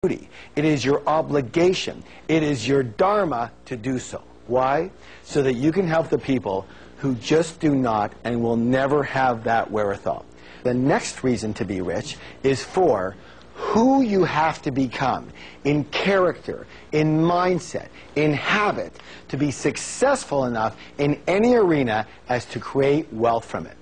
duty. It is your obligation. It is your dharma to do so. Why? So that you can help the people who just do not and will never have that wherewithal. The next reason to be rich is for who you have to become in character, in mindset, in habit, to be successful enough in any arena as to create wealth from it.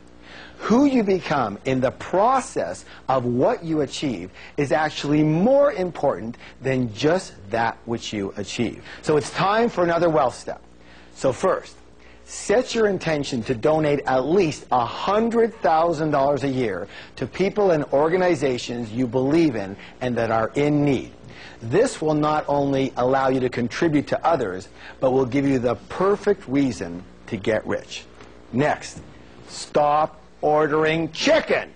Who you become in the process of what you achieve is actually more important than just that which you achieve. So it's time for another wealth step. So first, set your intention to donate at least $100,000 a year to people and organizations you believe in and that are in need. This will not only allow you to contribute to others, but will give you the perfect reason to get rich. Next, stop ordering chicken.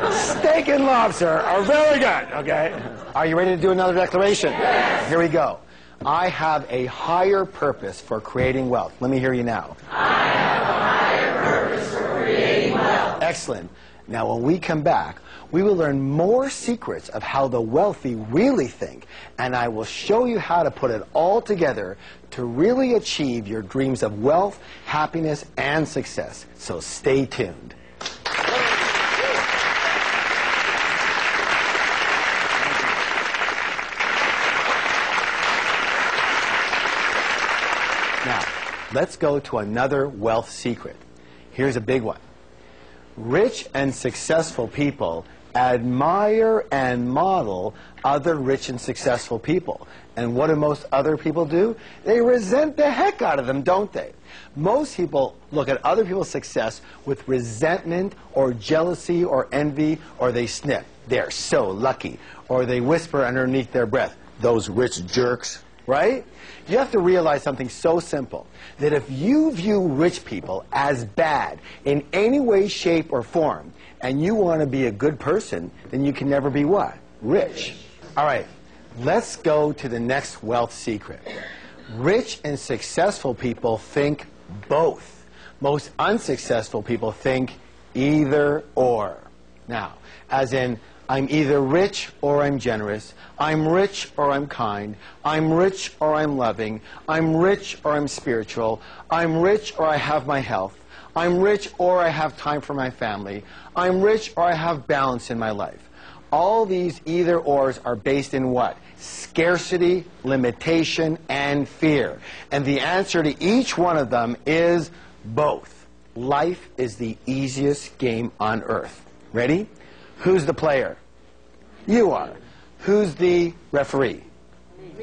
Steak and lobster are very good, okay? Are you ready to do another declaration? Yes. Here we go. I have a higher purpose for creating wealth. Let me hear you now. I have a higher purpose for creating wealth. Excellent. Now, when we come back, we will learn more secrets of how the wealthy really think, and I will show you how to put it all together to really achieve your dreams of wealth, happiness, and success. So stay tuned. Now, let's go to another wealth secret. Here's a big one. Rich and successful people admire and model other rich and successful people. And what do most other people do? They resent the heck out of them, don't they? Most people look at other people's success with resentment or jealousy or envy, or they sniff, "They're so lucky," or they whisper underneath their breath, "Those rich jerks." Right? You have to realize something so simple, that if you view rich people as bad in any way, shape, or form, and you want to be a good person, then you can never be what? Rich. All right, let's go to the next wealth secret. Rich and successful people think both. Most unsuccessful people think either or. Now, as in, I'm either rich or I'm generous. I'm rich or I'm kind. I'm rich or I'm loving. I'm rich or I'm spiritual. I'm rich or I have my health. I'm rich or I have time for my family. I'm rich or I have balance in my life. All these either-ors are based in what? Scarcity, limitation, and fear. And the answer to each one of them is both. Life is the easiest game on earth. Ready? Who's the player? You are. Who's the referee?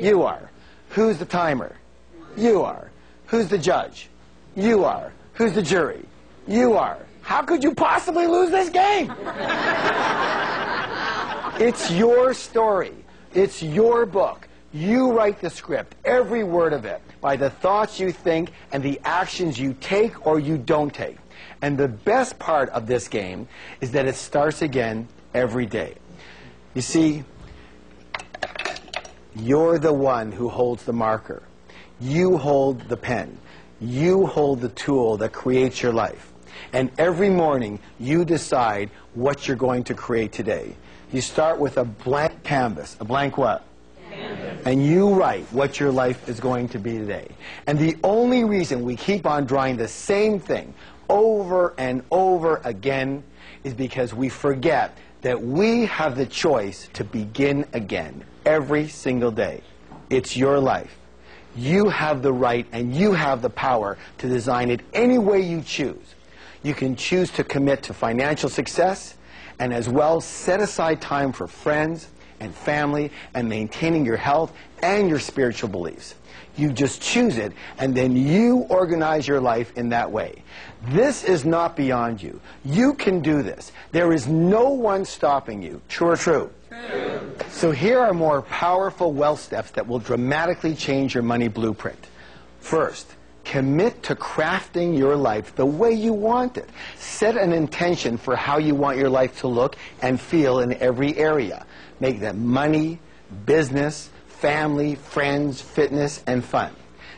You are. Who's the timer? You are. Who's the judge? You are. Who's the jury? You are. How could you possibly lose this game? It's your story. It's your book. You write the script, every word of it, by the thoughts you think and the actions you take or you don't take. And the best part of this game is that it starts again every day. You see, you're the one who holds the marker. You hold the pen. You hold the tool that creates your life. And every morning, you decide what you're going to create today. You start with a blank canvas. A blank what? Canvas. And you write what your life is going to be today. And the only reason we keep on drawing the same thing over and over again is because we forget that we have the choice to begin again every single day. It's your life. You have the right and you have the power to design it any way you choose. You can choose to commit to financial success and as well set aside time for friends and family and maintaining your health and your spiritual beliefs. You just choose it, and then you organize your life in that way. This is not beyond you. You can do this. There is no one stopping you. True or true? True. So here are more powerful wealth steps that will dramatically change your money blueprint. First, commit to crafting your life the way you want it. Set an intention for how you want your life to look and feel in every area. Make that money, business, family, friends, fitness, and fun.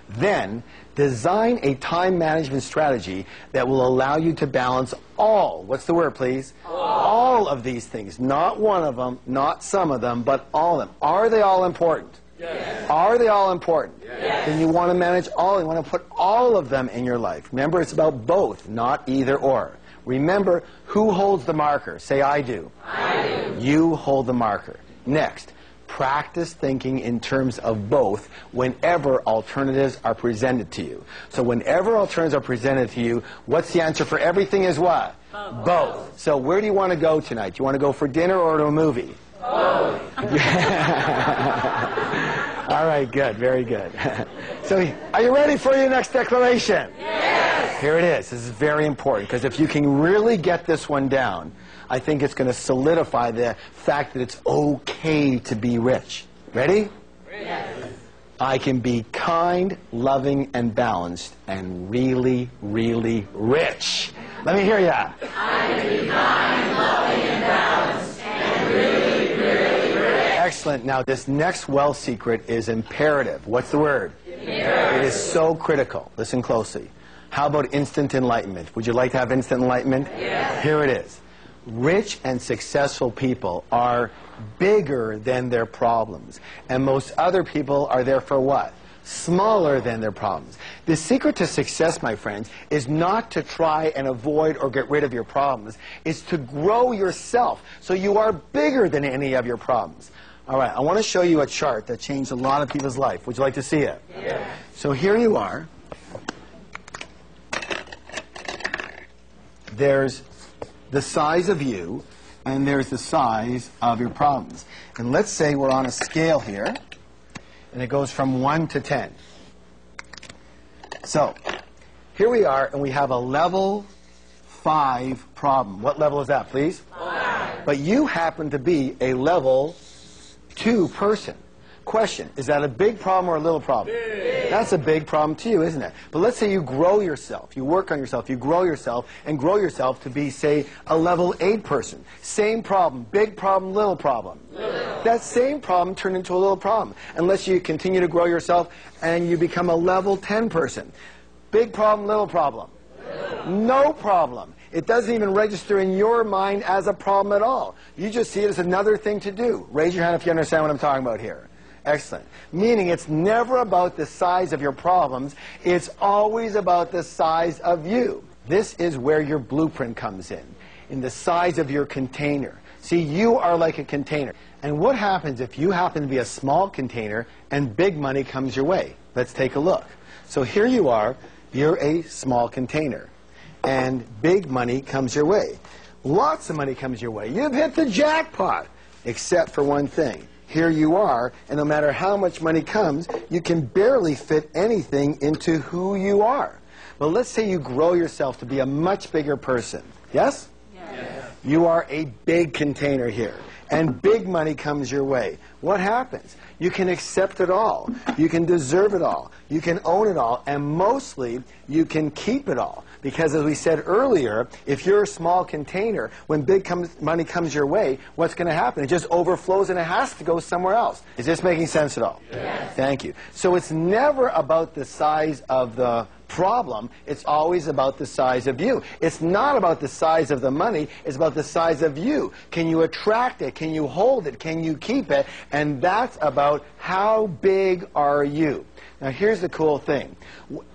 Then, design a time management strategy that will allow you to balance all, what's the word, please? All of these things. Not one of them, not some of them, but all of them. Are they all important? Yes. Are they all important? Yes. Then you want to manage all. You want to put all of them in your life. Remember, it's about both, not either or. Remember, who holds the marker? Say, I do. I do. You hold the marker. Next, practice thinking in terms of both whenever alternatives are presented to you. So whenever alternatives are presented to you, what's the answer for everything is what? Both. So where do you want to go tonight? Do you want to go for dinner or to a movie? Both. All right, good, very good. So are you ready for your next declaration? Yes. Here it is. This is very important, because if you can really get this one down, I think it's going to solidify the fact that it's okay to be rich. Ready? Yes. I can be kind, loving, and balanced, and really, really rich. Let me hear ya. I can be kind, loving, and balanced, and really, really rich. Excellent. Now, this next wealth secret is imperative. What's the word? Imperative. It is so critical. Listen closely. How about instant enlightenment? Would you like to have instant enlightenment? Yes. Here it is. Rich and successful people are bigger than their problems. And most other people are there for what? Smaller than their problems. The secret to success, my friends, is not to try and avoid or get rid of your problems. It's to grow yourself so you are bigger than any of your problems. All right, I want to show you a chart that changed a lot of people's life. Would you like to see it? Yes. So here you are. There's the size of you, and there's the size of your problems. And let's say we're on a scale here, and it goes from 1 to 10. So here we are, and we have a level 5 problem. What level is that, please? 5. But you happen to be a level 2 person. Question, is that a big problem or a little problem? Big. That's a big problem to you, isn't it? But let's say you grow yourself, you work on yourself, you grow yourself, and grow yourself to be, say, a level 8 person. Same problem, big problem, little problem. Little. That same problem turned into a little problem. Unless you continue to grow yourself and you become a level 10 person. Big problem, little problem. Little. No problem. It doesn't even register in your mind as a problem at all. You just see it as another thing to do. Raise your hand if you understand what I'm talking about here. Excellent. Meaning it's never about the size of your problems. It's always about the size of you. This is where your blueprint comes in the size of your container. See, you are like a container. And what happens if you happen to be a small container and big money comes your way? Let's take a look. So here you are. You're a small container. And big money comes your way. Lots of money comes your way. You've hit the jackpot. Except for one thing. Here you are, and no matter how much money comes, you can barely fit anything into who you are. Well, let's say you grow yourself to be a much bigger person. Yes? Yes. You are a big container here, and big money comes your way. What happens? You can accept it all. You can deserve it all. You can own it all, and mostly, you can keep it all. Because as we said earlier, if you're a small container, when money comes your way, what's going to happen? It just overflows and it has to go somewhere else. Is this making sense at all? Yes. Thank you. So it's never about the size of the problem. It's always about the size of you. It's not about the size of the money. It's about the size of you. Can you attract it? Can you hold it? Can you keep it? And that's about how big are you. Now, here's the cool thing.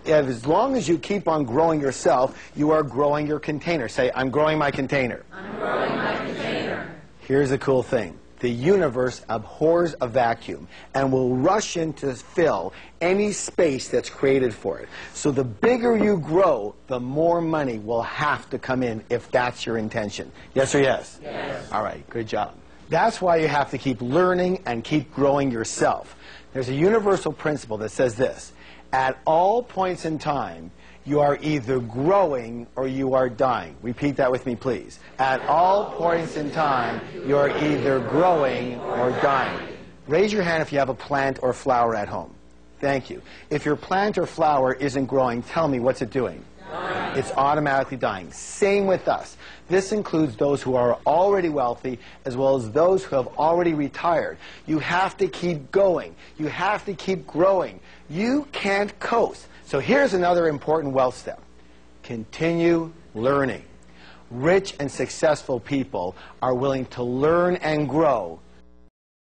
As long as you keep on growing yourself, you are growing your container. Say, I'm growing my container. I'm growing my container. Here's the cool thing. The universe abhors a vacuum and will rush in to fill any space that's created for it. So the bigger you grow, the more money will have to come in if that's your intention. Yes or yes? Yes. All right, good job. That's why you have to keep learning and keep growing yourself. There's a universal principle that says this. At all points in time, you are either growing or you are dying. Repeat that with me, please. At all points in time, you are either growing or dying. Raise your hand if you have a plant or flower at home. Thank you. If your plant or flower isn't growing, tell me, what's it doing? It's automatically dying. Same with us. This includes those who are already wealthy as well as those who have already retired. You have to keep going. You have to keep growing. You can't coast. So here's another important wealth step. Continue learning. Rich and successful people are willing to learn and grow